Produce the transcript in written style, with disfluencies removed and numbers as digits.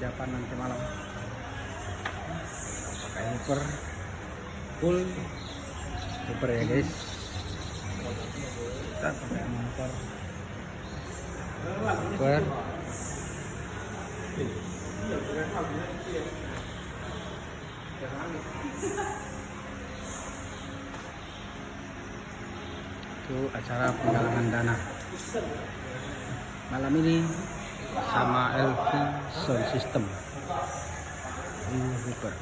persiapan nanti malam. Pakai hooper full hooper ya guys. Kita pakai motor hooper. Itu acara penggalangan dana malam ini sama LV Sound System hooper.